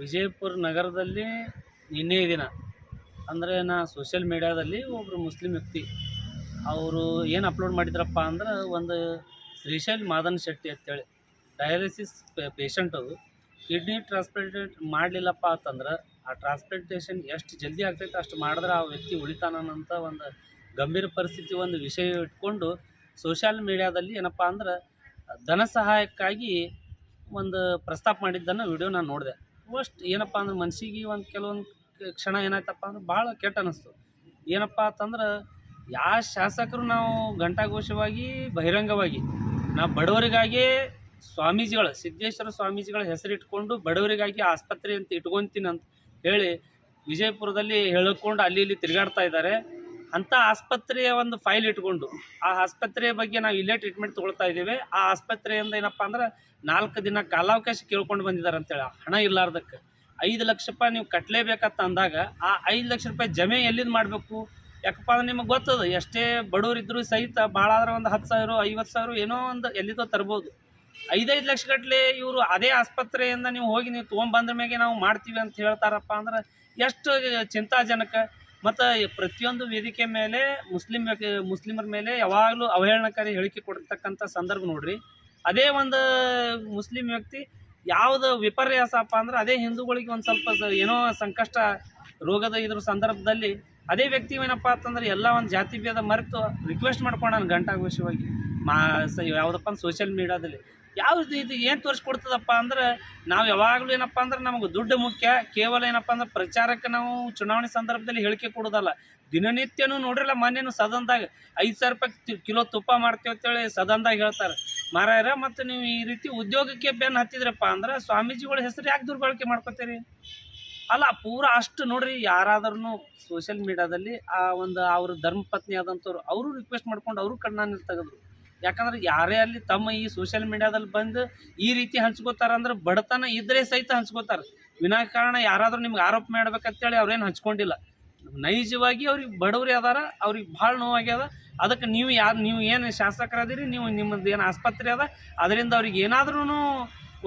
ವಿಜಯಪುರ ನಗರದಲ್ಲಿ ನಿನ್ನೆ ದಿನ ಅಂದರೆ ನಾ ಸೋಷಿಯಲ್ ಮೀಡಿಯಾದಲ್ಲಿ ಒಬ್ಬರು ಮುಸ್ಲಿಂ ವ್ಯಕ್ತಿ ಅವರು ಏನು ಅಪ್ಲೋಡ್ ಮಾಡಿದ್ರಪ್ಪ ಅಂದ್ರೆ ಒಂದು ಶ್ರೀಶೈಲ್ ಮಾದನ್ ಶೆಟ್ಟಿ ಅಂತೇಳಿ ಡಯಾಲಿಸಿಸ್ ಪೇಷಂಟ್ ಅದು ಕಿಡ್ನಿ ಟ್ರಾನ್ಸ್ಪ್ಲಾಂಟೇಟ್ ಮಾಡಲಿಲ್ಲಪ್ಪ ಅಂತಂದ್ರೆ ಆ ಟ್ರಾನ್ಸ್ಪ್ಲಾಂಟೇಷನ್ ಎಷ್ಟು ಜಲ್ದಿ ಆಗ್ತೈತೆ ಅಷ್ಟು ಮಾಡಿದ್ರೆ ಆ ವ್ಯಕ್ತಿ ಉಳಿತಾನಂತ ಒಂದು ಗಂಭೀರ ಪರಿಸ್ಥಿತಿ ಒಂದು ವಿಷಯ ಇಟ್ಕೊಂಡು ಸೋಷಿಯಲ್ ಮೀಡಿಯಾದಲ್ಲಿ ಏನಪ್ಪ ಅಂದ್ರೆ ಧನ ಸಹಾಯಕ್ಕಾಗಿ ಒಂದು ಪ್ರಸ್ತಾಪ ಮಾಡಿದ್ದನ್ನು ವಿಡಿಯೋ ನಾನು ನೋಡಿದೆ. ಫಸ್ಟ್ ಏನಪ್ಪ ಅಂದ್ರೆ ಮನಸ್ಸಿಗೆ ಒಂದು ಕೆಲವೊಂದು ಕ್ಷಣ ಏನಾಯ್ತಪ್ಪ ಅಂದ್ರೆ ಭಾಳ ಕೆಟ್ಟ ಅನ್ನಿಸ್ತು. ಏನಪ್ಪ ಅಂತಂದ್ರೆ ಯಾವ ಶಾಸಕರು ನಾವು ಘಂಟಾಘೋಷವಾಗಿ ಬಹಿರಂಗವಾಗಿ ನಾವು ಬಡವರಿಗಾಗಿಯೇ ಸ್ವಾಮೀಜಿಗಳು ಸಿದ್ದೇಶ್ವರ ಸ್ವಾಮೀಜಿಗಳ ಹೆಸರಿಟ್ಕೊಂಡು ಬಡವರಿಗಾಗಿ ಆಸ್ಪತ್ರೆ ಅಂತ ಇಟ್ಕೊತೀನಿ ಅಂತ ಹೇಳಿ ವಿಜಯಪುರದಲ್ಲಿ ಹೇಳಿಕೊಂಡು ಅಲ್ಲಿ ಇಲ್ಲಿ ತಿರುಗಾಡ್ತಾ ಇದ್ದಾರೆ. ಅಂಥ ಆಸ್ಪತ್ರೆಯ ಒಂದು ಫೈಲ್ ಇಟ್ಕೊಂಡು ಆ ಆಸ್ಪತ್ರೆಯ ಬಗ್ಗೆ ನಾವು ಇಲ್ಲೇ ಟ್ರೀಟ್ಮೆಂಟ್ ತೊಗೊಳ್ತಾ ಇದ್ದೇವೆ. ಆ ಆಸ್ಪತ್ರೆಯಿಂದ ಏನಪ್ಪ ಅಂದ್ರೆ 4 ದಿನ ಕಾಲಾವಕಾಶ ಕೇಳ್ಕೊಂಡು ಬಂದಿದ್ದಾರೆ ಅಂತೇಳಿ ಹಣ ಇಲ್ಲಾರ್ದಕ್ಕೆ 5 ಲಕ್ಷ ರೂಪಾಯಿ ನೀವು ಕಟ್ಟಲೇಬೇಕಂತ ಅಂದಾಗ ಆ 5 ಲಕ್ಷ ರೂಪಾಯಿ ಜಮೆ ಎಲ್ಲಿಂದ ಮಾಡಬೇಕು? ಯಾಕಪ್ಪ ಅಂದ್ರೆ ನಿಮಗೆ ಗೊತ್ತದ ಎಷ್ಟೇ ಬಡವರಿದ್ದರೂ ಸಹಿತ ಭಾಳ ಆದ್ರೆ ಒಂದು 10,000 50,000 ಏನೋ ಒಂದು ಎಲ್ಲಿದೋ ತರ್ಬೋದು. 5 ಲಕ್ಷ ಗಟ್ಟಲೆ ಇವರು ಅದೇ ಆಸ್ಪತ್ರೆಯಿಂದ ನೀವು ಹೋಗಿ ನೀವು ತೊಗೊಂಬಂದ್ರ ಮೇಲೆ ನಾವು ಮಾಡ್ತೀವಿ ಅಂತ ಹೇಳ್ತಾರಪ್ಪ ಅಂದ್ರೆ ಎಷ್ಟು ಚಿಂತಾಜನಕ. ಮತ್ತು ಪ್ರತಿಯೊಂದು ವೇದಿಕೆ ಮೇಲೆ ಮುಸ್ಲಿಮರ ಮೇಲೆ ಯಾವಾಗಲೂ ಅವಹೇಳನಕಾರಿ ಹೇಳಿಕೆ ಕೊಡಿರ್ತಕ್ಕಂಥ ಸಂದರ್ಭ ನೋಡ್ರಿ. ಅದೇ ಒಂದು ಮುಸ್ಲಿಂ ವ್ಯಕ್ತಿ ಯಾವುದು ವಿಪರ್ಯಾಸಪ್ಪ ಅಂದ್ರೆ ಅದೇ ಹಿಂದೂಗಳಿಗೆ ಒಂದು ಸ್ವಲ್ಪ ಏನೋ ಸಂಕಷ್ಟ ರೋಗದ ಇದ್ರ ಸಂದರ್ಭದಲ್ಲಿ ಅದೇ ವ್ಯಕ್ತಿ ಏನಪ್ಪ ಅಂತಂದ್ರೆ ಎಲ್ಲ ಒಂದು ಜಾತಿ ಭೇದ ಮರೆತು ರಿಕ್ವೆಸ್ಟ್ ಮಾಡ್ಕೊಂಡಾನು ಘಂಟಾಘೋಷವಾಗಿ ಯಾವುದಪ್ಪ ಅಂದ್ರೆ ಸೋಷಿಯಲ್ ಮೀಡಿಯಾದಲ್ಲಿ. ಯಾವುದು ಇದು ಏನು ತೋರಿಸ್ಕೊಡ್ತದಪ್ಪ ಅಂದ್ರೆ ನಾವು ಯಾವಾಗಲೂ ಏನಪ್ಪ ಅಂದ್ರೆ ನಮಗೆ ದುಡ್ಡು ಮುಖ್ಯ. ಕೇವಲ ಏನಪ್ಪ ಅಂದ್ರೆ ಪ್ರಚಾರಕ್ಕೆ ನಾವು ಚುನಾವಣೆ ಸಂದರ್ಭದಲ್ಲಿ ಹೇಳಿಕೆ ಕೊಡೋದಲ್ಲ. ದಿನನಿತ್ಯನೂ ನೋಡ್ರಿಲ್ಲ, ಮೊನ್ನೆನೂ ಸದನದಾಗ 5,000 ರೂಪಾಯಿ ಕಿಲೋ ತುಪ್ಪ ಮಾಡ್ತೀವಿ ಅಂತೇಳಿ ಸದನದಾಗ ಹೇಳ್ತಾರೆ ಮಾರಾಯರ. ಮತ್ತು ನೀವು ಈ ರೀತಿ ಉದ್ಯೋಗಕ್ಕೆ ಬೆನ್ನು ಹತ್ತಿದ್ರಪ್ಪ ಅಂದ್ರೆ ಸ್ವಾಮೀಜಿಗಳ ಹೆಸರು ಯಾಕೆ ದುರ್ಬಳಕೆ ಮಾಡ್ಕೋತೀರಿ? ಅಲ್ಲ ಪೂರ ಅಷ್ಟು ನೋಡ್ರಿ. ಯಾರಾದ್ರೂ ಸೋಷಿಯಲ್ ಮೀಡಿಯಾದಲ್ಲಿ ಆ ಒಂದು ಅವ್ರ ಧರ್ಮಪತ್ನಿ ಆದಂಥವ್ರು ಅವರು ರಿಕ್ವೆಸ್ಟ್ ಮಾಡ್ಕೊಂಡು ಅವರು ಕಣ್ಣಾನಿರು ತೆಗೆದ್ರು. ಯಾಕಂದ್ರೆ ಯಾರೇ ಅಲ್ಲಿ ತಮ್ಮ ಈ ಸೋಷಿಯಲ್ ಮೀಡಿಯಾದಲ್ಲಿ ಬಂದು ಈ ರೀತಿ ಹಂಚ್ಕೋತಾರಂದ್ರೆ ಬಡತನ ಇದ್ದರೆ ಸಹಿತ ಹಂಚ್ಕೋತಾರೆ. ವಿನಾಕಾರಣ ಯಾರಾದರೂ ನಿಮ್ಗೆ ಆರೋಪ ಮಾಡ್ಬೇಕಂತೇಳಿ ಅವ್ರೇನು ಹಂಚ್ಕೊಂಡಿಲ್ಲ. ನೈಜವಾಗಿ ಅವ್ರಿಗೆ ಬಡವ್ರಿ ಅದಾರ, ಅವ್ರಿಗೆ ಭಾಳ ನೋವಾಗ್ಯದ. ಅದಕ್ಕೆ ನೀವು ಏನು ಶಾಸಕರದಿರಿ, ನೀವು ನಿಮ್ಮದು ಏನು ಆಸ್ಪತ್ರೆ ಅದ ಅದರಿಂದ ಅವ್ರಿಗೆ ಏನಾದ್ರೂ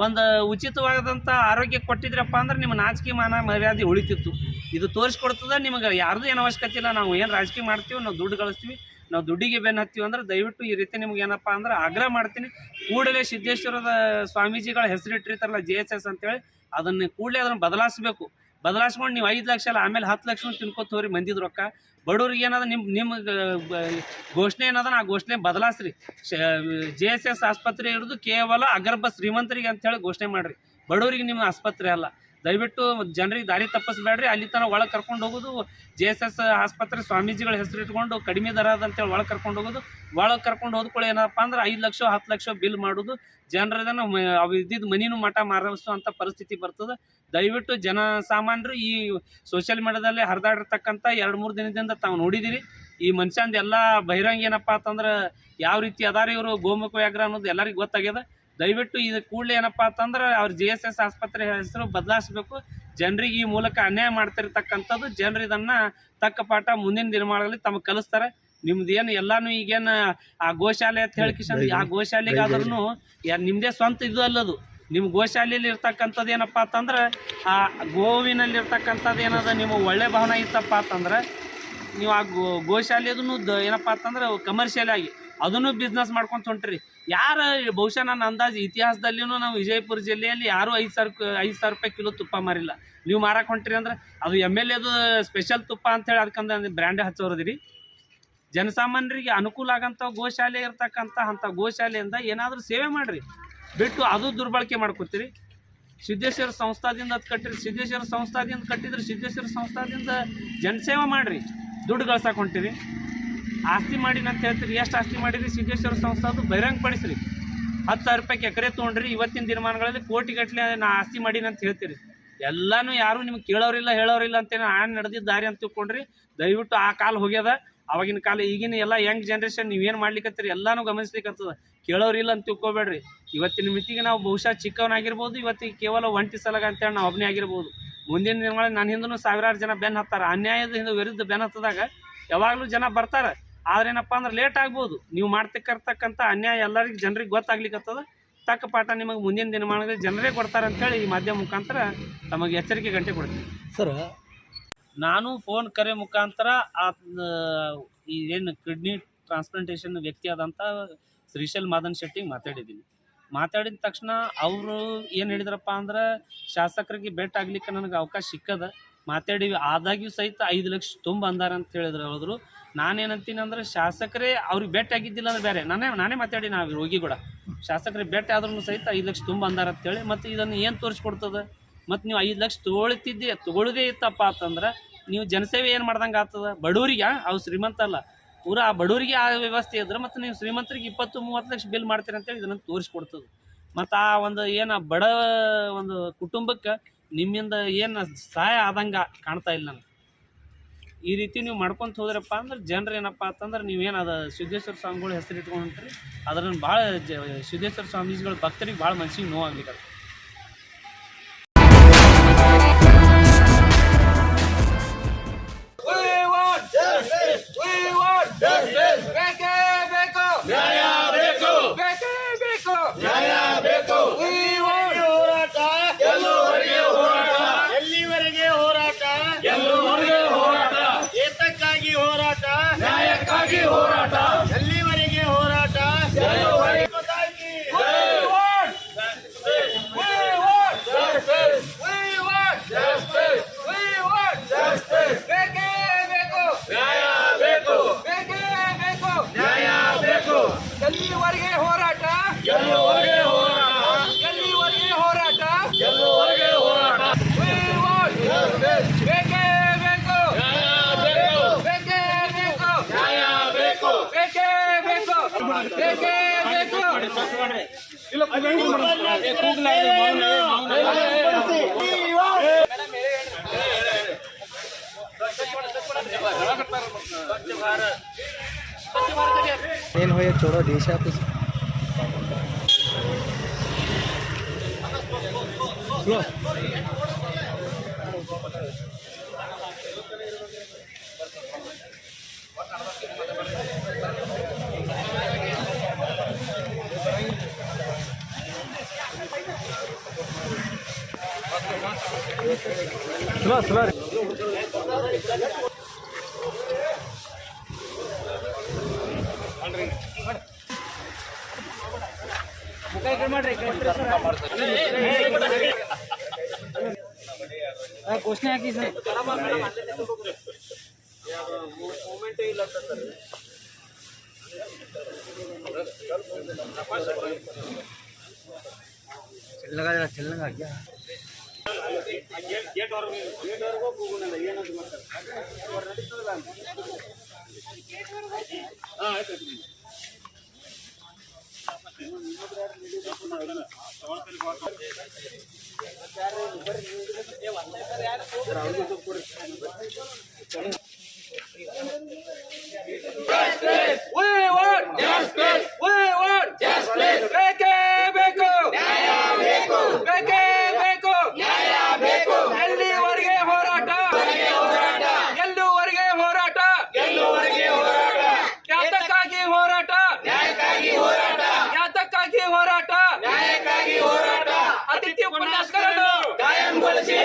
ಒಂದು ಉಚಿತವಾದಂಥ ಆರೋಗ್ಯ ಕೊಟ್ಟಿದ್ರಪ್ಪ ಅಂದ್ರೆ ನಿಮ್ಮ ನಾಚಿಕೆ ಮಾನ ಮರ್ಯಾದೆ ಉಳಿತಿತ್ತು. ಇದು ತೋರಿಸ್ಕೊಡ್ತದೆ ನಿಮಗೆ ಯಾರ್ದು ಏನು ಅವಶ್ಯಕತೆ ಇಲ್ಲ. ನಾವು ಏನು ರಾಜಕೀಯ ಮಾಡ್ತೀವಿ, ನಾವು ದುಡ್ಡು ಗಳಿಸ್ತೀವಿ, ನಾವು ದುಡ್ಡಿಗೆ ಬೆನ್ನು ಹತ್ತೀವಿ ಅಂದ್ರೆ ದಯವಿಟ್ಟು ಈ ರೀತಿ ನಿಮ್ಗೆ ಏನಪ್ಪ ಅಂದ್ರೆ ಆಗ್ರಹ ಮಾಡ್ತೀನಿ. ಕೂಡಲೇ ಸಿದ್ದೇಶ್ವರದ ಸ್ವಾಮೀಜಿಗಳ ಹೆಸರಿಟ್ಟಿರ್ತಾರಲ್ಲ JSS ಅಂತೇಳಿ ಅದನ್ನು ಕೂಡಲೇ ಅದನ್ನು ಬದಲಾಯಿಸ್ಕೊಂಡು ನೀವು 5 ಲಕ್ಷ ಅಲ್ಲ ಆಮೇಲೆ 10 ಲಕ್ಷ ತಿನ್ಕೋತ ಹೋಗ್ರಿ ಮಂದಿದ ರೊಕ್ಕ. ಬಡವ್ರಿಗೆ ಏನಾದ ನಿಮ್ಮ ಘೋಷಣೆ ಏನದ ಆ ಘೋಷಣೆ ಬದಲಾಯಿಸ್ರಿ. JSS ಆಸ್ಪತ್ರೆ ಇರೋದು ಕೇವಲ ಅಗರ್ಭ ಶ್ರೀಮಂತರಿಗೆ ಅಂತೇಳಿ ಘೋಷಣೆ ಮಾಡಿರಿ. ಬಡವರಿಗೆ ನಿಮ್ಮ ಆಸ್ಪತ್ರೆ ಅಲ್ಲ. ದಯವಿಟ್ಟು ಜನರಿಗೆ ದಾರಿ ತಪ್ಪಿಸ್ಬೇಡ್ರಿ. ಅಲ್ಲಿ ತನಕ ಒಳಗೆ ಕರ್ಕೊಂಡು ಹೋಗೋದು JSS ಆಸ್ಪತ್ರೆ ಸ್ವಾಮೀಜಿಗಳ ಹೆಸರು ಇಟ್ಕೊಂಡು ಕಡಿಮೆ ದರ ಅಂತೇಳಿ ಒಳಗೆ ಕರ್ಕೊಂಡು ಹೋಗೋದು. ಒಳಗೆ ಕರ್ಕೊಂಡು ಹೋದ್ಕೊಳ್ಳಿ ಏನಪ್ಪ ಅಂದ್ರೆ 5 ಲಕ್ಷ 10 ಲಕ್ಷ ಬಿಲ್ ಮಾಡೋದು. ಜನರದನ್ನು ಅವು ಇದ್ದಿದ್ದು ಮನಿನೂ ಮಠ ಮಾರಿಸುವಂಥ ಪರಿಸ್ಥಿತಿ ಬರ್ತದೆ. ದಯವಿಟ್ಟು ಜನಸಾಮಾನ್ಯರು ಈ ಸೋಷಿಯಲ್ ಮೀಡಿಯಾದಲ್ಲಿ ಹರಿದಾಡಿರ್ತಕ್ಕಂಥ 2-3 ದಿನದಿಂದ ತಾವು ನೋಡಿದ್ದೀರಿ. ಈ ಮನುಷ್ಯಂದು ಎಲ್ಲ ಬಹಿರಂಗ ಏನಪ್ಪ ಅಂತಂದ್ರೆ ಯಾವ ರೀತಿ ಅದಾರ ಇವರು ಗೋಮುಖ ವ್ಯಾಘ್ರ ಅನ್ನೋದು ಎಲ್ಲರಿಗೂ ಗೊತ್ತಾಗ್ಯದ. ದಯವಿಟ್ಟು ಇದು ಕೂಡಲೇ ಏನಪ್ಪ ಅಂತಂದ್ರೆ ಅವ್ರ JSS ಆಸ್ಪತ್ರೆ ಹೆಸರು ಬದಲಾಯಿಸಬೇಕು. ಜನರಿಗೆ ಈ ಮೂಲಕ ಅನ್ಯಾಯ ಮಾಡ್ತಿರ್ತಕ್ಕಂಥದ್ದು ಜನರು ಇದನ್ನು ತಕ್ಕ ಪಾಠ ಮುಂದಿನ ದಿನಮಾನಗಳಲ್ಲಿ ತಮಗೆ ಕಲಿಸ್ತಾರೆ. ನಿಮ್ದು ಏನು ಎಲ್ಲನೂ ಈಗೇನು ಆ ಗೋಶಾಲೆ ಅಂತ ಹೇಳಿಕಿಶಂದು ಆ ಗೋಶಾಲೆಗಾದ್ರೂ ನಿಮ್ಮದೇ ಸ್ವಂತ ಇದು ಅಲ್ಲದು. ನಿಮ್ಮ ಗೋಶಾಲೆಯಲ್ಲಿ ಇರ್ತಕ್ಕಂಥದ್ದು ಏನಪ್ಪ ಅಂತಂದ್ರೆ ಆ ಗೋವಿನಲ್ಲಿರ್ತಕ್ಕಂಥದ್ದು ಏನದ ನಿಮ್ಮ ಒಳ್ಳೆ ಭಾವನೆ ಇತ್ತಪ್ಪ ಅಂತಂದ್ರೆ ನೀವು ಆ ಗೋಶಾಲೆದೂ ಏನಪ್ಪ ಅಂತಂದ್ರೆ ಕಮರ್ಷಿಯಲ್ ಆಗಿ ಅದನ್ನು ಬಿಸ್ನೆಸ್ ಮಾಡ್ಕೊಂತ ಹೊಂಟ್ರಿ. ಯಾರು ಬಹುಶಃ ನನ್ನ ಅಂದಾಜು ಇತಿಹಾಸದಲ್ಲಿಯೂ ನಾವು ವಿಜಯಪುರ ಜಿಲ್ಲೆಯಲ್ಲಿ ಯಾರೂ 5,000 ರೂಪಾಯಿ ಕಿಲೋ ತುಪ್ಪ ಮಾರಿಲ್ಲ. ನೀವು ಮಾರಕ್ಕೆ ಹೊಂಟ್ರಿ ಅಂದ್ರೆ ಅದು MLAದು ಸ್ಪೆಷಲ್ ತುಪ್ಪ ಅಂತೇಳಿ ಅದಕ್ಕಂದ್ರೆ ಬ್ರ್ಯಾಂಡೇ ಹಚ್ಚೋರದಿರಿ. ಜನಸಾಮಾನ್ಯರಿಗೆ ಅನುಕೂಲ ಆಗಂಥ ಗೋಶಾಲೆ ಇರ್ತಕ್ಕಂಥ ಅಂಥ ಗೋಶಾಲೆಯಿಂದ ಏನಾದರೂ ಸೇವೆ ಮಾಡಿರಿ, ಬಿಟ್ಟು ಅದು ದುರ್ಬಳಕೆ ಮಾಡ್ಕೊತೀರಿ. ಸಿದ್ದೇಶ್ವರ ಸಂಸ್ಥಾದಿಂದ ಅದು ಕಟ್ಟಿರಿ, ಸಿದ್ದೇಶ್ವರ ಸಂಸ್ಥಾದಿಂದ ಕಟ್ಟಿದ್ರೆ ಸಿದ್ದೇಶ್ವರ ಸಂಸ್ಥಾದಿಂದ ಜನಸೇವೆ ಮಾಡಿರಿ. ದುಡ್ಡು ಗಳಿಸಕ್ಕೆ ಹೊಂಟಿರಿ. ಆಸ್ತಿ ಮಾಡಿ ಅಂತ ಹೇಳ್ತೀರಿ. ಎಷ್ಟು ಆಸ್ತಿ ಮಾಡಿರಿ? ಸಿದ್ದೇಶ್ವರ ಸಂಸ್ಥಾದು ಬಹಿರಂಗ ಪಡಿಸ್ರಿ. 10,000 ರೂಪಾಯಿ ಎಕರೆ ತೊಗೊಂಡ್ರಿ. ಇವತ್ತಿನ ದಿನಮಾನಗಳಲ್ಲಿ ಕೋಟಿಗಟ್ಟಲೆ ನಾ ಆಸ್ತಿ ಮಾಡೀನಿ ಅಂತ ಹೇಳ್ತೀರಿ. ಎಲ್ಲನೂ ಯಾರೂ ನಿಮ್ಗೆ ಕೇಳೋರಿಲ್ಲ ಹೇಳೋರಿಲ್ಲ ಅಂತೇನು ನಡೆದಿದ್ದ ದಾರಿ ಅಂತ ತಿಳ್ಕೊಂಡ್ರಿ. ದಯವಿಟ್ಟು ಆ ಕಾಲ ಹೋಗ್ಯದ. ಆವಾಗಿನ ಕಾಲ ಈಗಿನ ಎಲ್ಲ ಯಂಗ್ ಜನ್ರೇಷನ್ ನೀವೇನು ಮಾಡ್ಲಿಕ್ಕತ್ತೀರಿ ಎಲ್ಲನೂ ಗಮನಿಸ್ಲಿಕ್ಕತ್ತದ. ಕೇಳೋರಿಲ್ಲ ಅಂತ ತಿಳ್ಕೊಬೇಡ್ರಿ. ಇವತ್ತಿನ ಮಿತಿಗೆ ನಾವು ಬಹುಶಃ ಚಿಕ್ಕವನಾಗಿರ್ಬೋದು, ಇವತ್ತಿಗೆ ಕೇವಲ ಒಂಟಿ ಸಲಗ ಅಂತೇಳಿ ನಾವು ಒಬ್ಬನೇ ಆಗಿರ್ಬೋದು. ಮುಂದಿನ ದಿನಗಳಲ್ಲಿ ನನ್ನ ಹಿಂದೂ ಸಾವಿರಾರು ಜನ ಬೆನ್ನು ಹತ್ತಾರೆ. ಅನ್ಯಾಯದ ವಿರುದ್ಧ ಬೆನ್ನು ಹತ್ತದಾಗ ಯಾವಾಗಲೂ ಜನ ಬರ್ತಾರೆ. ಆದ್ರೇನಪ್ಪ ಅಂದ್ರೆ ಲೇಟ್ ಆಗ್ಬೋದು. ನೀವು ಮಾಡ್ತಿರ್ತಕ್ಕಂಥ ಅನ್ಯಾಯ ಎಲ್ಲರಿಗೂ ಜನರಿಗೆ ಗೊತ್ತಾಗ್ಲಿಕ್ಕತ್ತದ. ತಕ್ಕ ಪಾಠ ನಿಮಗೆ ಮುಂದಿನ ದಿನಮಾನಗಳಲ್ಲಿ ಜನರೇ ಕೊಡ್ತಾರೆ ಅಂತೇಳಿ ಈ ಮಾಧ್ಯಮ ಮುಖಾಂತರ ತಮಗೆ ಎಚ್ಚರಿಕೆ ಗಂಟೆ ಕೊಡ್ತೀನಿ ಸರ್. ನಾನು ಫೋನ್ ಕರೆ ಮುಖಾಂತರ ಏನು ಕಿಡ್ನಿ ಟ್ರಾನ್ಸ್ಪ್ಲಾಂಟೇಷನ್ ವ್ಯಕ್ತಿ ಆದಂಥ ಶ್ರೀಶೈಲ್ ಮಾದನ್ ಶೆಟ್ಟಿಗೆ ಮಾತಾಡಿದ ತಕ್ಷಣ ಅವರು ಏನು ಹೇಳಿದ್ರಪ್ಪ ಅಂದ್ರೆ ಶಾಸಕರಿಗೆ ಭೇಟಿ ಆಗ್ಲಿಕ್ಕೆ ನನಗೆ ಅವಕಾಶ ಸಿಕ್ಕದ, ಮಾತಾಡಿವಿ, ಆದಾಗ್ಯೂ ಸಹಿತ 5 ಲಕ್ಷ ತುಂಬ ಅಂದಾರ ಅಂತ ಹೇಳಿದ್ರು. ನಾನೇನಂತೀನಿ ಅಂದ್ರೆ ಶಾಸಕರೇ ಅವ್ರಿಗೆ ಭೇಟಿ ಆಗಿದ್ದಿಲ್ಲ ಅಂದ್ರೆ ಬೇರೆ, ನಾನೇ ಮಾತಾಡಿ ನಾವು ರೋಗಿ ಕೂಡ ಶಾಸಕರಿಗೆ ಭೇಟಿ ಆದ್ರೂ ಸಹಿತ 5 ಲಕ್ಷ ತುಂಬ ಅಂದಾರ ಅಂತೇಳಿ. ಮತ್ತು ಇದನ್ನು ಏನು ತೋರಿಸ್ಕೊಡ್ತದೆ? ಮತ್ತು ನೀವು 5 ಲಕ್ಷ ತೊಗೊಳ್ಳೋದೇ ಇತ್ತಪ್ಪ ಅಂತಂದ್ರೆ ನೀವು ಜನಸೇವೆ ಏನು ಮಾಡ್ದಂಗೆ ಆಗ್ತದೆ? ಬಡವರಿಗೆ, ಅವು ಶ್ರೀಮಂತ ಅಲ್ಲ, ಪೂರಾ ಆ ಬಡವರಿಗೆ ಆ ವ್ಯವಸ್ಥೆ ಇದ್ರೆ ಮತ್ತು ನೀವು ಶ್ರೀಮಂತರಿಗೆ 20-30 ಲಕ್ಷ ಬಿಲ್ ಮಾಡ್ತೀರಿ ಅಂತೇಳಿ ಇದನ್ನು ತೋರಿಸ್ಕೊಡ್ತದೆ. ಮತ್ತು ಆ ಒಂದು ಏನು ಬಡ ಒಂದು ಕುಟುಂಬಕ್ಕೆ ನಿಮ್ಮಿಂದ ಏನು ಸಹಾಯ ಆದಂಗೆ ಕಾಣ್ತಾ ಇಲ್ಲ ನನಗೆ. ಈ ರೀತಿ ನೀವು ಮಾಡ್ಕೊತ ಹೋದ್ರಪ್ಪ ಅಂದ್ರೆ ಜನರು ಏನಪ್ಪ ಅಂತಂದ್ರೆ ನೀವೇನು ಅದು ಸಿದ್ದೇಶ್ವರ ಸ್ವಾಮಿಗಳು ಹೆಸರು ಇಟ್ಕೊಂಡು ಹೊಂಟ್ರಿ, ಅದ್ರನ್ನು ಭಾಳ ಸಿದ್ದೇಶ್ವರ ಸ್ವಾಮೀಜಿಗಳ ಭಕ್ತರಿಗೆ ಭಾಳ ಮನ್ಸಿಗೆ ನೋವಾಗ್ಲಿಕ್ಕೆ. ನ್ಯಾಯಕ್ಕಾಗಿ ಹೋರಾಟ, ಎಲ್ಲಿವರೆಗೆ ಹೋರಾಟ? ಎಲ್ಲಿವರೆಗೆ ಹೋರಾಟ? ಎಲ್ಲಿವರೆಗೆ ಹೋರಾಟ? ಬೇಕೇ ಬೇಕು, ಬೇಕೇ ಬೇಕು, ಬೇಕೇ ಬೇಕು, ಬೇಕೇ ಬೇಕು. ಏನು ಹೋಯ್ छोड़ो देश है आपको स्लो ಘೋಷಣೆ ಹಾಕಿ ಸರ್. चलने गया ಎಲ್ಲಿವರೆಗೆ ಹೋರಾಟ? ಎಲ್ಲಿವರೆಗೆ ಹೋರಾಟ? ಯಾತಕ್ಕಾಗಿ ಹೋರಾಟ? ಯಾತಕ್ಕಾಗಿ ಹೋರಾಟ? ಅತಿಥಿ ಉಪನ್ಯಾಸಕರನ್ನು ಅತಿಥಿ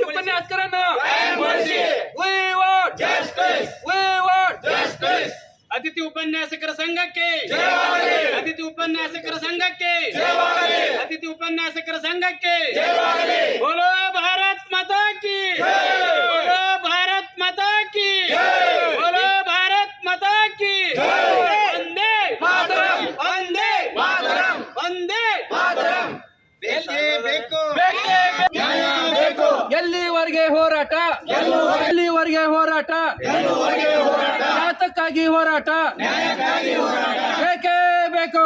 ಉಪನ್ಯಾಸಕರನ್ನು ಅತಿಥಿ ಉಪನ್ಯಾಸಕರ ಸಂಘಕ್ಕೆ, ಅತಿಥಿ ಉಪನ್ಯಾಸಕರ ಸಂಘಕ್ಕೆ, ಅತಿಥಿ ಉಪನ್ಯಾಸಕರ ಸಂಘಕ್ಕೆ ಬೋಲೋ ಭಾರತ್ ಮಾತಾ ಕಿ, ಬೋಲೋ ಭಾರತ್ ಮಾತಾ ಕಿ, ಬೋಲೋ ಭಾರತ್ ಮಾತಾ ಕಿ. ವಂದೇ ಮಾತರಂ, ವಂದೇ ಮಾತರಂ, ವಂದೇ ಮಾತರಂ. ಎಲ್ಲಿವರೆಗೆ ಹೋರಾಟ? ಎಲ್ಲಿವರೆಗೆ ಹೋರಾಟ? ಯಾತಕ್ಕಾಗಿ ಹೋರಾಟ? ಬೇಕೇ ಬೇಕು,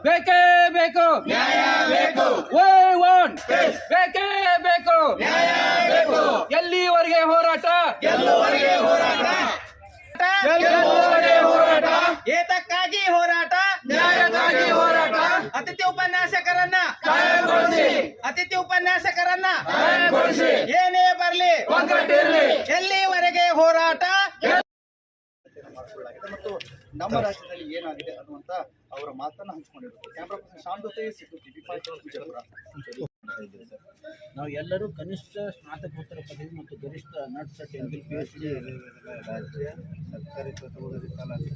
ಬೇಕೇ ಬೇಕು, ಬೇಕೇ ಬೇಕು. ಎಲ್ಲಿವರೆಗೆ ಹೋರಾಟ? ಏತಕ್ಕಾಗಿ ಹೋರಾಟ? ನ್ಯಾಯಕ್ಕಾಗಿ ಹೋರಾಟ. ಅತಿಥಿ ಉಪನ್ಯಾಸಕರನ್ನ ಅತಿಥಿ ಉಪನ್ಯಾಸಕರನ್ನ ಏನೇ ಬರ್ಲಿ ಒಗ್ಗಟ್ಟಿರ್ಲಿ. ಎಲ್ಲಿವರೆಗೆ ಹೋರಾಟ? ನಮ್ಮ ರಾಜ್ಯದಲ್ಲಿ ಏನಾಗಿದೆ ಅನ್ನುವಂತ ಅವರ ಮಾತನ್ನ ಹಂಚಿಕೊಂಡಿರುತ್ತಾರೆ. ಕ್ಯಾಮ್ರಾ ಪರ್ಸನ್ ಶ್ಯಾಮ್ ಜೊತೆ ಸಿದ್ದು ಟಿವಿ5 ವಿಜಯಪುರ. ನಾವು ಎಲ್ಲರೂ ಕನಿಷ್ಠ ಸ್ನಾತಕೋತ್ತರ ಪದವಿ ಮತ್ತು ಗರಿಷ್ಠ ನಟ್ ಸೆಟ್ ಎಂಪಿ PhD ರಾಜ್ಯ ಸರ್ಕಾರಿ ತತ್ವಗಳ ಕಾಲಾವಧಿ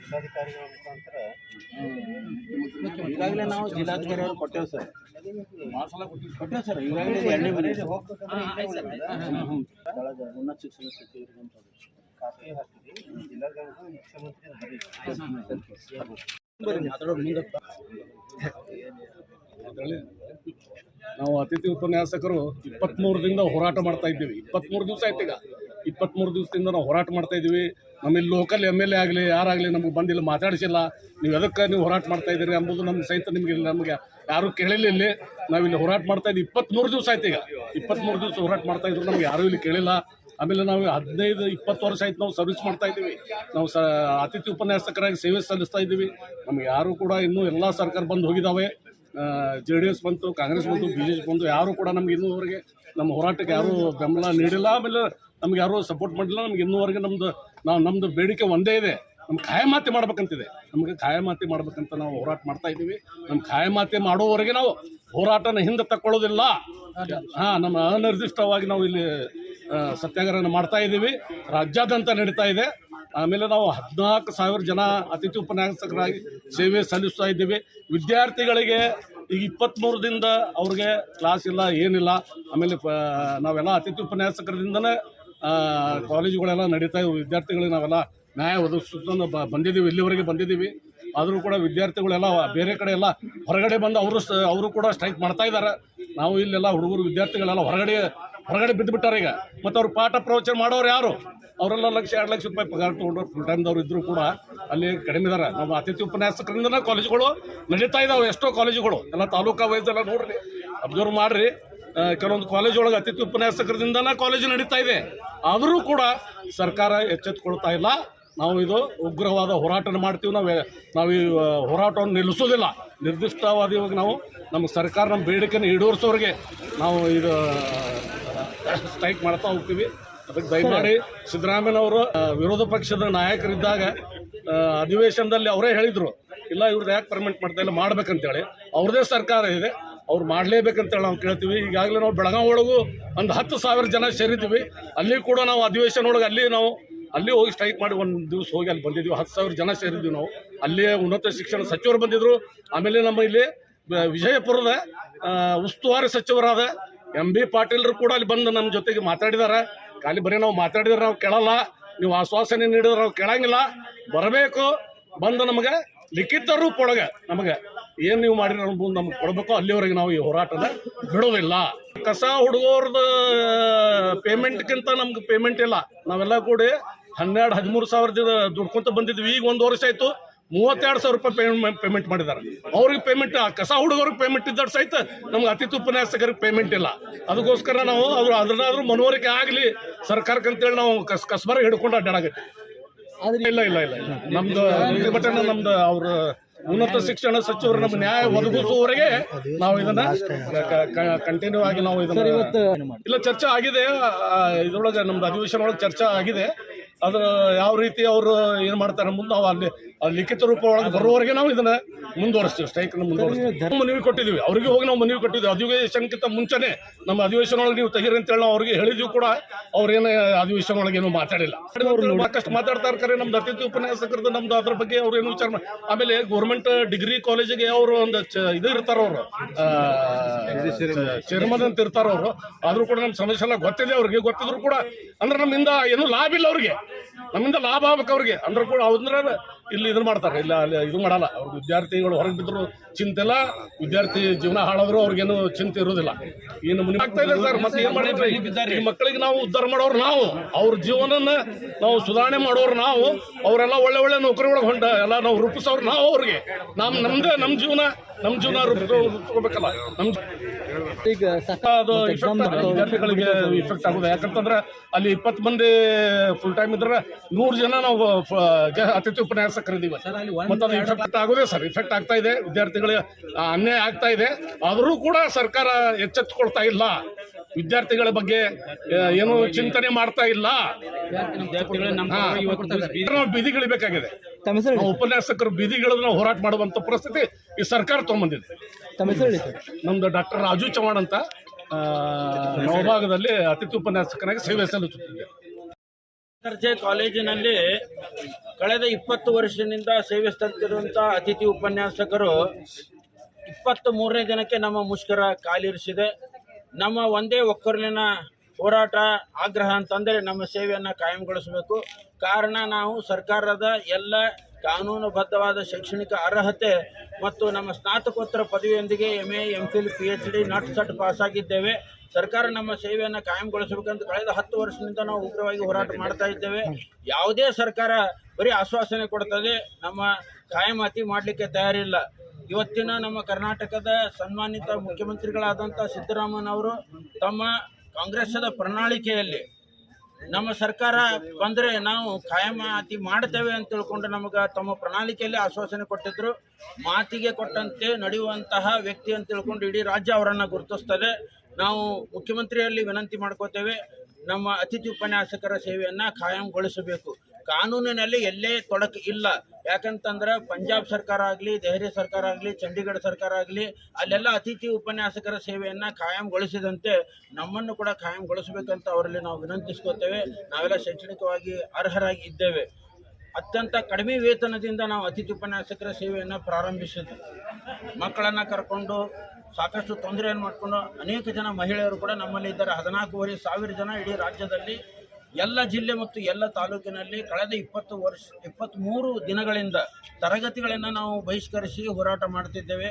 ಜಿಲ್ಲಾಧಿಕಾರಿಗಳ ಮುಖಾಂತರ ಈಗಾಗಲೇ ನಾವು ಜಿಲ್ಲಾಧಿಕಾರಿ ಅವರು ಕೊಟ್ಟೇವೆ ಸರ್. ಕೊಟ್ಟೇವೆ ಸರ್. ಈಗಾಗಲೇ 2ನೇ ಮನೆ ಉನ್ನತ ಶಿಕ್ಷಣ ಸಚಿವರಿಗೆ ಕಾಪಿ ಹಾಕಿದ್ವಿ. ಜಿಲ್ಲಾಧಿಕಾರಿ ಮುಖ್ಯಮಂತ್ರಿ ನಾವು ಅತಿಥಿ ಉಪನ್ಯಾಸಕರು 23ರಿಂದ ಹೋರಾಟ ಮಾಡ್ತಾ ಇದ್ದೀವಿ. 23 ದಿವಸ ಆಯ್ತು. ಈಗ 23 ದಿವಸದಿಂದ ನಾವು ಹೋರಾಟ ಮಾಡ್ತಾ ಇದ್ದೀವಿ. ನಮ್ಮಲ್ಲಿ ಲೋಕಲ್ MLA ಆಗಲಿ ಯಾರಾಗಲಿ ನಮಗೆ ಬಂದಿಲ್ಲ, ಮಾತಾಡಿಸಿಲ್ಲ. ನೀವು ಎದಕ್ಕೆ ನೀವು ಹೋರಾಟ ಮಾಡ್ತಾ ಇದ್ದೀರಿ ಎಂಬುದು ನಮ್ಮ ಸಹಿತ ನಮಗೆ ಯಾರೂ ಕೇಳಿಲ್ಲ. ಇಲ್ಲಿ ನಾವಿಲ್ಲಿ ಹೋರಾಟ ಮಾಡ್ತಾ ಇದ್ದೀವಿ 23 ದಿವಸ ಆಯ್ತು. ಈಗ 23 ದಿವಸ ಹೋರಾಟ ಮಾಡ್ತಾ ಇದ್ರು, ನಮ್ಗೆ ಯಾರೂ ಇಲ್ಲಿ ಕೇಳಿಲ್ಲ. ಆಮೇಲೆ ನಾವು 15-20 ವರ್ಷ ಆಯ್ತು ನಾವು ಸರ್ವಿಸ್ ಮಾಡ್ತಾ ಇದ್ದೀವಿ. ನಾವು ಅತಿಥಿ ಉಪನ್ಯಾಸಕರಾಗಿ ಸೇವೆ ಸಲ್ಲಿಸ್ತಾ ಇದ್ದೀವಿ. ನಮ್ಗೆ ಯಾರೂ ಕೂಡ ಇನ್ನೂ ಎಲ್ಲ ಸರ್ಕಾರ ಬಂದು ಹೋಗಿದ್ದಾವೆ. JDS ಬಂತು, ಕಾಂಗ್ರೆಸ್ ಬಂತು, BJP ಬಂತು, ಯಾರೂ ಕೂಡ ನಮ್ಗೆ ಇನ್ನೂವರೆಗೆ ನಮ್ಮ ಹೋರಾಟಕ್ಕೆ ಯಾರೂ ಬೆಂಬಲ ನೀಡಿಲ್ಲ. ಆಮೇಲೆ ನಮ್ಗೆ ಯಾರೂ ಸಪೋರ್ಟ್ ಮಾಡಿಲ್ಲ. ನಮ್ಗೆ ಇನ್ನೂವರೆಗೆ ನಮ್ಮದು ಬೇಡಿಕೆ ಒಂದೇ ಇದೆ, ನಮ್ಗೆ ಖಾಯಮಾತಿ ಮಾಡ್ಬೇಕಂತಿದೆ. ನಮಗೆ ಖಾಯಮಾತಿ ಮಾಡ್ಬೇಕಂತ ನಾವು ಹೋರಾಟ ಮಾಡ್ತಾ ಇದ್ದೀವಿ. ನಮ್ಮ ಖಾಯಮಾತಿ ಮಾಡೋವರೆಗೆ ನಾವು ಹೋರಾಟನ ಹಿಂದೆ ತಕ್ಕೊಳ್ಳೋದಿಲ್ಲ. ನಮ್ಮ ಅನಿರ್ದಿಷ್ಟವಾಗಿ ನಾವು ಇಲ್ಲಿ ಸತ್ಯಾಗ್ರಹ ಮಾಡ್ತಾ ಇದ್ದೀವಿ. ರಾಜ್ಯಾದ್ಯಂತ ನಡೀತಾ ಇದೆ. ಆಮೇಲೆ ನಾವು 14,000 ಜನ ಅತಿಥಿ ಉಪನ್ಯಾಸಕರಾಗಿ ಸೇವೆ ಸಲ್ಲಿಸ್ತಾ ಇದ್ದೀವಿ. ವಿದ್ಯಾರ್ಥಿಗಳಿಗೆ ಈಗ 23 ದಿಂದ ಅವ್ರಿಗೆ ಕ್ಲಾಸ್ ಇಲ್ಲ, ಏನಿಲ್ಲ. ಆಮೇಲೆ ನಾವೆಲ್ಲ ಅತಿಥಿ ಉಪನ್ಯಾಸಕರಿಂದನೇ ಕಾಲೇಜುಗಳೆಲ್ಲ ನಡೀತಾ ಇವೆ. ವಿದ್ಯಾರ್ಥಿಗಳಿಗೆ ನಾವೆಲ್ಲ ನ್ಯಾಯ ಒದಗಿಸ್ಕೊಂಡು ಬಂದಿದ್ದೀವಿ, ಇಲ್ಲಿವರೆಗೆ ಬಂದಿದ್ದೀವಿ. ಆದರೂ ಕೂಡ ವಿದ್ಯಾರ್ಥಿಗಳೆಲ್ಲ ಬೇರೆ ಕಡೆ ಎಲ್ಲ ಹೊರಗಡೆ ಬಂದು ಅವರು ಕೂಡ ಸ್ಟ್ರೈಕ್ ಮಾಡ್ತಾ ಇದ್ದಾರೆ. ನಾವು ಇಲ್ಲೆಲ್ಲ ಹುಡುಗರು ವಿದ್ಯಾರ್ಥಿಗಳೆಲ್ಲ ಹೊರಗಡೆ ಬಿದ್ದುಬಿಟ್ಟಾರೆ ಈಗ. ಮತ್ತು ಅವ್ರು ಪಾಠ ಪ್ರವಚನ ಮಾಡೋರು ಯಾರು? ಅವರೆಲ್ಲ 1-2 ಲಕ್ಷ ರೂಪಾಯಿ ಪಗಾರ ತೊಗೊಂಡವ್ರು ಫುಲ್ ಟೈಮ್ದವ್ರು ಇದ್ದರೂ ಕೂಡ ಅಲ್ಲಿ ಕಡಿಮೆ ಇದ್ದಾರೆ. ನಮ್ಮ ಅತಿಥಿ ಉಪನ್ಯಾಸಕರಿಂದನೇ ಕಾಲೇಜುಗಳು ನಡೀತಾ ಇದ್ದಾವೆ. ಎಷ್ಟೋ ಕಾಲೇಜುಗಳು ಎಲ್ಲ ತಾಲೂಕಾ ವೈಸ್ ಎಲ್ಲ ನೋಡ್ರಿ, ಅಬ್ಸರ್ವ್ ಮಾಡಿರಿ. ಕೆಲವೊಂದು ಕಾಲೇಜ್ ಒಳಗೆ ಅತಿಥಿ ಉಪನ್ಯಾಸಕರಿಂದನೇ ಕಾಲೇಜು ನಡೀತಾ ಇದೆ. ಆದರೂ ಕೂಡ ಸರ್ಕಾರ ಎಚ್ಚೆತ್ತುಕೊಳ್ತಾ ಇಲ್ಲ. ನಾವು ಇದು ಉಗ್ರವಾದ ಹೋರಾಟ ಮಾಡ್ತೀವಿ. ನಾವು ಈ ಹೋರಾಟವನ್ನು ನಿಲ್ಲಿಸೋದಿಲ್ಲ. ನಿರ್ದಿಷ್ಟವಾದವಾಗಿ ನಾವು ನಮ್ಮ ಸರ್ಕಾರ ನಮ್ಮ ಬೇಡಿಕೆಯನ್ನು ಈಡೇರಿಸೋರಿಗೆ ನಾವು ಇದು ಸ್ಟ್ರೈಕ್ ಮಾಡ್ತಾ ಹೋಗ್ತೀವಿ. ಅದಕ್ಕೆ ದಯಮಾಡಿ ಸಿದ್ದರಾಮಯ್ಯನವರು ವಿರೋಧ ಪಕ್ಷದ ನಾಯಕರಿದ್ದಾಗ ಅಧಿವೇಶನದಲ್ಲಿ ಅವರೇ ಹೇಳಿದರು, ಇಲ್ಲ ಇವ್ರದ್ದು ಯಾಕೆ ಪರ್ಮಿಟ್ ಮಾಡ್ತಾ ಇಲ್ಲ, ಮಾಡ್ಬೇಕಂತೇಳಿ. ಅವ್ರದ್ದೇ ಸರ್ಕಾರ ಇದೆ, ಅವ್ರು ಮಾಡಲೇಬೇಕಂತೇಳಿ ನಾವು ಕೇಳ್ತೀವಿ. ಈಗಾಗಲೇ ನಾವು ಬೆಳಗಾವಿ ಒಳಗೂ ಒಂದು 10,000 ಜನ ಸೇರಿದ್ದೀವಿ. ಅಲ್ಲಿ ಕೂಡ ನಾವು ಅಧಿವೇಶನ ಒಳಗೆ ಅಲ್ಲಿ ಹೋಗಿ ಸ್ಟ್ರೈಕ್ ಮಾಡಿ ಒಂದು ದಿವಸ ಹೋಗಿ ಅಲ್ಲಿ ಬಂದಿದ್ವಿ. 10,000 ಜನ ಸೇರಿದ್ವಿ ನಾವು. ಅಲ್ಲೇ ಉನ್ನತ ಶಿಕ್ಷಣ ಸಚಿವರು ಬಂದಿದ್ದರು. ಆಮೇಲೆ ನಮ್ಮ ಇಲ್ಲಿ ವಿಜಯಪುರದ ಉಸ್ತುವಾರಿ ಸಚಿವರಾದ MB ಪಾಟೀಲ್ರು ಕೂಡ ಅಲ್ಲಿ ಬಂದು ನಮ್ಮ ಜೊತೆಗೆ ಮಾತಾಡಿದ್ದಾರೆ. ಖಾಲಿ ಬರೀ ನಾವು ಮಾತಾಡಿದ್ರೆ ನಾವು ಕೇಳಲ್ಲ, ನೀವು ಆಶ್ವಾಸನೆ ನೀಡಿದ್ರೆ ನಾವು ಕೇಳಂಗಿಲ್ಲ. ಬರಬೇಕು, ಬಂದು ನಮಗೆ ಲಿಖಿತ ರೂಪ ಒಳಗೆ ನಮಗೆ ಏನು ನೀವು ಮಾಡಿದ್ರೆ ನಮ್ಗೆ ಕೊಡಬೇಕು. ಅಲ್ಲಿವರೆಗೆ ನಾವು ಈ ಹೋರಾಟನ ಬಿಡೋದಿಲ್ಲ. ಕಸ ಹುಡುಗೋರ್ದು ಪೇಮೆಂಟ್ಗಿಂತ ನಮ್ಗೆ ಪೇಮೆಂಟ್ ಇಲ್ಲ. ನಾವೆಲ್ಲ ಕೂಡಿ 12-13 ಸಾವಿರ ದುಡ್ಕೊಂತ ಬಂದಿದ್ವಿ. ಈಗ 1 ವರ್ಷ ಆಯಿತು 32,000 ರೂಪಾಯಿ ಪೇಮೆಂಟ್ ಮಾಡಿದ್ದಾರೆ. ಅವ್ರಿಗೆ ಪೇಮೆಂಟ್, ಕಸ ಹುಡುಗರಿಗೆ ಪೇಮೆಂಟ್ ಇದ್ದ ಸಹಿತ ನಮ್ಗೆ ಅತಿಥಿ ಉಪನ್ಯಾಸಕರಿಗೆ ಪೇಮೆಂಟ್ ಇಲ್ಲ. ಅದಕ್ಕೋಸ್ಕರ ನಾವು ಅದನ್ನಾದ್ರೂ ಮನವರಿಕೆ ಆಗಲಿ ಸರ್ಕಾರಕ್ಕಂತೇಳಿ ನಾವು ಕಸ್ಬಾರ ಹಿಡ್ಕೊಂಡು ಅಡ್ಡಾಡಾಗತ್ತೆ. ಇಲ್ಲ ನಮ್ದು ನಮ್ದು ಅವ್ರ ಉನ್ನತ ಶಿಕ್ಷಣ ಸಚಿವರು ನಮ್ಗೆ ನ್ಯಾಯ ಒದಗಿಸುವವರೆಗೆ ನಾವು ಇದನ್ನ ಕಂಟಿನ್ಯೂ ಆಗಿ ನಾವು ಇದನ್ನ ಇಲ್ಲ ಚರ್ಚೆ ಆಗಿದೆ. ಇದ್ರೊಳಗೆ ನಮ್ದು ಅಧಿವೇಶನ ಒಳಗೆ ಚರ್ಚೆ ಆಗಿದೆ. ಅದು ಯಾವ ರೀತಿ ಅವರು ಏನು ಮಾಡ್ತಾರೆ ಮುಂದೆ ನಾವು ಅಲ್ಲಿ ಲಿಖಿತ ರೂಪ ಒಳಗೆ ಬರುವವರೆಗೆ ನಾವು ಇದನ್ನ ಮುಂದುವರಿಸ್ತೀವಿ. ಸ್ಟ್ರೈಕ್ನ ಮುಂದುವರಿಸ್ತೀವಿ. ಮನವಿ ಕೊಟ್ಟಿದ್ದೀವಿ, ಅವ್ರಿಗೆ ಹೋಗಿ ನಾವು ಮನವಿ ಕೊಟ್ಟಿದ್ದೀವಿ. ಅಧಿವೇಶನಕ್ಕಿಂತ ಮುಂಚೆನೆ ನಮ್ಮ ಅಧಿವೇಶನ ಒಳಗೆ ನೀವು ತೆಗೀರಿ ಅಂತೇಳಿ ನಾವು ಅವ್ರಿಗೆ ಹೇಳಿದ್ವಿ ಕೂಡ. ಅವ್ರೇನು ಅಧಿವೇಶನ ಒಳಗೆ ಏನೂ ಮಾತಾಡಿಲ್ಲ. ಸಾಕಷ್ಟು ಮಾತಾಡ್ತಾ ಇರ್ತಾರೆ. ನಮ್ದು ಅತಿಥಿ ಉಪನ್ಯಾಸಕರದ್ದು ನಮ್ದು ಅದ್ರ ಬಗ್ಗೆ ಅವ್ರು ಏನು ವಿಚಾರ ಮಾಡಿ. ಆಮೇಲೆ ಗೌರ್ಮೆಂಟ್ ಡಿಗ್ರಿ ಕಾಲೇಜಿಗೆ ಅವರು ಒಂದು ಇದು ಇರ್ತಾರ, ಅವರು ಚೇರ್ಮನ್ ಅಂತ ಇರ್ತಾರ ಅವರು. ಆದರೂ ಕೂಡ ನಮ್ಮ ಸಮಸ್ಯೆ ಎಲ್ಲ ಗೊತ್ತಿದೆ ಅವ್ರಿಗೆ. ಗೊತ್ತಿದ್ರು ಕೂಡ ಅಂದ್ರೆ ನಮ್ಮಿಂದ ಏನೂ ಲಾಭ ಇಲ್ಲ ಅವ್ರಿಗೆ, ನಮ್ಮಿಂದ ಲಾಭ ಆಗ್ಬೇಕು ಅವ್ರಿಗೆ. ಅಂದ್ರೆ ಕೂಡ ಅವ್ರ ಇಲ್ಲಿ ಇದನ್ನ ಮಾಡ್ತಾರೆ, ಇಲ್ಲ ಅಲ್ಲಿ ಇದು ಮಾಡಲ್ಲ. ಅವ್ರ ವಿದ್ಯಾರ್ಥಿಗಳು ಹೊರಗೆ ಬಿದ್ರು ಚಿಂತೆ ಇಲ್ಲ, ವಿದ್ಯಾರ್ಥಿ ಜೀವನ ಹಾಳಾದ್ರು ಅವ್ರಿಗೇನು ಚಿಂತೆ ಇರೋದಿಲ್ಲ. ಏನು ಮನೆ ಆಗ್ತಾ ಇದೆ ಸರ್. ಮತ್ತೆ ಏನ್ ಮಾಡಿದ್ರೆ ಈ ಮಕ್ಕಳಿಗೆ ನಾವು ಉದ್ಧಾರ ಮಾಡೋರು ನಾವು, ಅವ್ರ ಜೀವನನ ನಾವು ಸುಧಾರಣೆ ಮಾಡೋರು ನಾವು. ಅವರೆಲ್ಲ ಒಳ್ಳೆ ನೌಕರಿ ಒಳಗೆ ಹೊಂಟ ಎಲ್ಲ ನಾವು ರೂಪಿಸೋರು ನಾವು. ಅವ್ರಿಗೆ ನಮ್ಮ ಜೀವನ ನಮ್ಮ ಜೀವನ ರೂಪಿಸ್ಕೋಬೇಕಲ್ಲ. ನಮ್ಮ ಈಗ ಅದು ವಿದ್ಯಾರ್ಥಿಗಳಿಗೆ ಇಫೆಕ್ಟ್ ಆಗೋದು. ಯಾಕಂತಂದ್ರೆ ಅಲ್ಲಿ 20 ಮಂದಿ ಫುಲ್ ಟೈಮ್ ಇದ್ರೆ 100 ಜನ ನಾವು ಅತಿಥಿ ಉಪನ್ಯಾಸಕರಿದ್ದೀವಿ. ಮತ್ತು ಅದು ಇಫೆಕ್ಟ್ ಆಗೋದೇ ಸರ್, ಇಫೆಕ್ಟ್ ಆಗ್ತಾ ಇದೆ, ವಿದ್ಯಾರ್ಥಿಗಳಿಗೆ ಅನ್ಯಾಯ ಆಗ್ತಾ ಇದೆ. ಆದರೂ ಕೂಡ ಸರ್ಕಾರ ಎಚ್ಚೆತ್ತುಕೊಳ್ತಾ ಇಲ್ಲ, ವಿದ್ಯಾರ್ಥಿಗಳ ಬಗ್ಗೆ ಏನು ಚಿಂತನೆ ಮಾಡ್ತಾ ಇಲ್ಲ. ನಾವು ಬೀದಿಗಿಳಿಬೇಕಾಗಿದೆ. ನಾವು ಉಪನ್ಯಾಸಕರು ಬೀದಿಗಿಳಿದು ಹೋರಾಟ ಮಾಡುವಂತ ಪರಿಸ್ಥಿತಿ ಈ ಸರ್ಕಾರ ತಗೊಂಡ್ಬಂದಿದೆ. ನಮ್ದು ಡಾಕ್ಟರ್ ರಾಜು ಚವಾಣ್ ಅಂತ ನವಭಾಗದಲ್ಲಿ ಅತಿಥಿ ಉಪನ್ಯಾಸಕನಾಗಿ ಸೇವೆ ಸಲ್ಲಿಸುತ್ತಿದೆ. ದರ್ಜೆ ಕಾಲೇಜಿನಲ್ಲಿ ಕಳೆದ 20 ವರ್ಷದಿಂದ ಸೇವೆ ಸಲ್ಲಿಸಿರುವಂಥ ಅತಿಥಿ ಉಪನ್ಯಾಸಕರು 23ನೇ ದಿನಕ್ಕೆ ನಮ್ಮ ಮುಷ್ಕರ ಕಾಲಿರಿಸಿದೆ. ನಮ್ಮ ಒಂದೇ ಒಕ್ಕಲಿನ ಹೋರಾಟ ಆಗ್ರಹ ಅಂತಂದರೆ ನಮ್ಮ ಸೇವೆಯನ್ನು ಕಾಯಂಗೊಳಿಸಬೇಕು. ಕಾರಣ ನಾವು ಸರ್ಕಾರದ ಎಲ್ಲ ಕಾನೂನುಬದ್ಧವಾದ ಶೈಕ್ಷಣಿಕ ಅರ್ಹತೆ ಮತ್ತು ನಮ್ಮ ಸ್ನಾತಕೋತ್ತರ ಪದವಿಯೊಂದಿಗೆ MA MPhil PhD ನಟ್ ಸಟ್ ಪಾಸಾಗಿದ್ದೇವೆ. ಸರ್ಕಾರ ನಮ್ಮ ಸೇವೆಯನ್ನು ಕಾಯಂಗೊಳಿಸಬೇಕಂತ ಕಳೆದ 10 ವರ್ಷದಿಂದ ನಾವು ಉಗ್ರವಾಗಿ ಹೋರಾಟ ಮಾಡ್ತಾ ಇದ್ದೇವೆ. ಯಾವುದೇ ಸರ್ಕಾರ ಬರೀ ಆಶ್ವಾಸನೆ ಕೊಡ್ತದೆ, ನಮ್ಮ ಕಾಯಮಾತಿ ಮಾಡಲಿಕ್ಕೆ ತಯಾರಿಲ್ಲ. ಇವತ್ತಿನ ನಮ್ಮ ಕರ್ನಾಟಕದ ಸನ್ಮಾನಿತ ಮುಖ್ಯಮಂತ್ರಿಗಳಾದಂಥ ಸಿದ್ದರಾಮಯ್ಯನವರು ತಮ್ಮ ಕಾಂಗ್ರೆಸ್ಸದ ಪ್ರಣಾಳಿಕೆಯಲ್ಲಿ ನಮ್ಮ ಸರ್ಕಾರ ಬಂದರೆ ನಾವು ಕಾಯಮಾತಿ ಮಾಡ್ತೇವೆ ಅಂತ ತಿಳ್ಕೊಂಡು ನಮಗೆ ತಮ್ಮ ಪ್ರಣಾಳಿಕೆಯಲ್ಲಿ ಆಶ್ವಾಸನೆ ಕೊಟ್ಟಿದ್ದರು. ಮಾತಿಗೆ ಕೊಟ್ಟಂತೆ ನಡೆಯುವಂತಹ ವ್ಯಕ್ತಿ ಅಂತ ತಿಳ್ಕೊಂಡು ಇಡೀ ರಾಜ್ಯ ಅವರನ್ನು ಗುರುತಿಸ್ತದೆ. ನಾವು ಮುಖ್ಯಮಂತ್ರಿಯಲ್ಲಿ ವಿನಂತಿ ಮಾಡ್ಕೋತೇವೆ, ನಮ್ಮ ಅತಿಥಿ ಉಪನ್ಯಾಸಕರ ಸೇವೆಯನ್ನು ಕಾಯಂಗೊಳಿಸಬೇಕು. ಕಾನೂನಿನಲ್ಲಿ ಎಲ್ಲೇ ತೊಡಕು ಇಲ್ಲ. ಯಾಕಂತಂದ್ರೆ ಪಂಜಾಬ್ ಸರ್ಕಾರ ಆಗಲಿ, ದೆಹಲಿ ಸರ್ಕಾರ ಆಗಲಿ, ಚಂಡೀಗಢ ಸರ್ಕಾರ ಆಗಲಿ, ಅಲ್ಲೆಲ್ಲ ಅತಿಥಿ ಉಪನ್ಯಾಸಕರ ಸೇವೆಯನ್ನು ಕಾಯಂಗೊಳಿಸಿದಂತೆ ನಮ್ಮನ್ನು ಕೂಡ ಕಾಯಂಗೊಳಿಸಬೇಕಂತ ಅವರಲ್ಲಿ ನಾವು ವಿನಂತಿಸ್ಕೋತೇವೆ. ನಾವೆಲ್ಲ ಶೈಕ್ಷಣಿಕವಾಗಿ ಅರ್ಹರಾಗಿ ಇದ್ದೇವೆ. ಅತ್ಯಂತ ಕಡಿಮೆ ವೇತನದಿಂದ ನಾವು ಅತಿಥಿ ಉಪನ್ಯಾಸಕರ ಸೇವೆಯನ್ನು ಪ್ರಾರಂಭಿಸಿದ್ವಿ. ಮಕ್ಕಳನ್ನು ಕರ್ಕೊಂಡು ಸಾಕಷ್ಟು ತೊಂದರೆಯನ್ನು ಮಾಡಿಕೊಂಡು ಅನೇಕ ಜನ ಮಹಿಳೆಯರು ಕೂಡ ನಮ್ಮಲ್ಲಿ ಇದ್ದಾರೆ. 14,500 ಜನ ಇಡೀ ರಾಜ್ಯದಲ್ಲಿ ಎಲ್ಲ ಜಿಲ್ಲೆ ಮತ್ತು ಎಲ್ಲ ತಾಲೂಕಿನಲ್ಲಿ ಕಳೆದ 23 ದಿನಗಳಿಂದ ತರಗತಿಗಳನ್ನು ನಾವು ಬಹಿಷ್ಕರಿಸಿ ಹೋರಾಟ ಮಾಡ್ತಿದ್ದೇವೆ.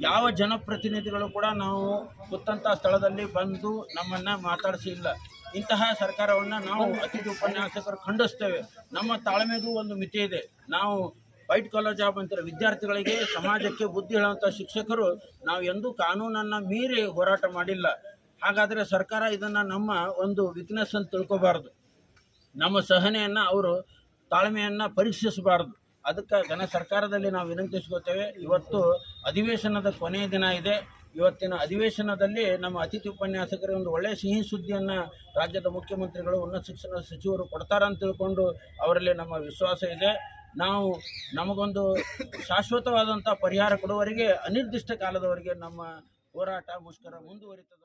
ಯಾವ ಜನಪ್ರತಿನಿಧಿಗಳು ಕೂಡ ನಾವು ಕೂತಂಥ ಸ್ಥಳದಲ್ಲಿ ಬಂದು ನಮ್ಮನ್ನು ಮಾತಾಡಿಸಿ ಇಲ್ಲ. ಇಂತಹ ಸರ್ಕಾರವನ್ನು ನಾವು ಅತಿಥಿ ಉಪನ್ಯಾಸಕರು ಖಂಡಿಸ್ತೇವೆ. ನಮ್ಮ ತಾಳ್ಮೆಗೂ ಒಂದು ಮಿತಿ ಇದೆ. ನಾವು ವೈಟ್ ಕಾಲರ್ ಜಾಬ್ ಅಂತಾರೆ, ವಿದ್ಯಾರ್ಥಿಗಳಿಗೆ ಸಮಾಜಕ್ಕೆ ಬುದ್ಧಿ ಹೇಳುವಂಥ ಶಿಕ್ಷಕರು ನಾವು ಎಂದೂ ಕಾನೂನನ್ನು ಮೀರಿ ಹೋರಾಟ ಮಾಡಿಲ್ಲ. ಹಾಗಾದರೆ ಸರ್ಕಾರ ಇದನ್ನು ನಮ್ಮ ಒಂದು ವೀಕ್ನೆಸ್ ಅಂತ ತಿಳ್ಕೊಬಾರ್ದು. ನಮ್ಮ ಸಹನೆಯನ್ನು ಅವರು ತಾಳ್ಮೆಯನ್ನು ಪರೀಕ್ಷಿಸಬಾರ್ದು. ಅದಕ್ಕೆ ಸರ್ಕಾರದಲ್ಲಿ ನಾವು ವಿನಂತಿಸ್ಕೋತೇವೆ. ಇವತ್ತು ಅಧಿವೇಶನದ ಕೊನೆಯ ದಿನ ಇದೆ. ಇವತ್ತಿನ ಅಧಿವೇಶನದಲ್ಲಿ ನಮ್ಮ ಅತಿಥಿ ಉಪನ್ಯಾಸಕರಿಗೆ ಒಂದು ಒಳ್ಳೆಯ ಸಿಹಿ ಸುದ್ದಿಯನ್ನು ರಾಜ್ಯದ ಮುಖ್ಯಮಂತ್ರಿಗಳು, ಉನ್ನತ ಶಿಕ್ಷಣ ಸಚಿವರು ಕೊಡ್ತಾರಂತ ತಿಳ್ಕೊಂಡು ಅವರಲ್ಲಿ ನಮ್ಮ ವಿಶ್ವಾಸ ಇದೆ. ನಾವು ನಮಗೊಂದು ಶಾಶ್ವತವಾದಂಥ ಪರಿಹಾರ ಕೊಡುವವರೆಗೆ, ಅನಿರ್ದಿಷ್ಟ ಕಾಲದವರೆಗೆ ನಮ್ಮ ಹೋರಾಟ ಮುಷ್ಕರ ಮುಂದುವರಿತದೆ.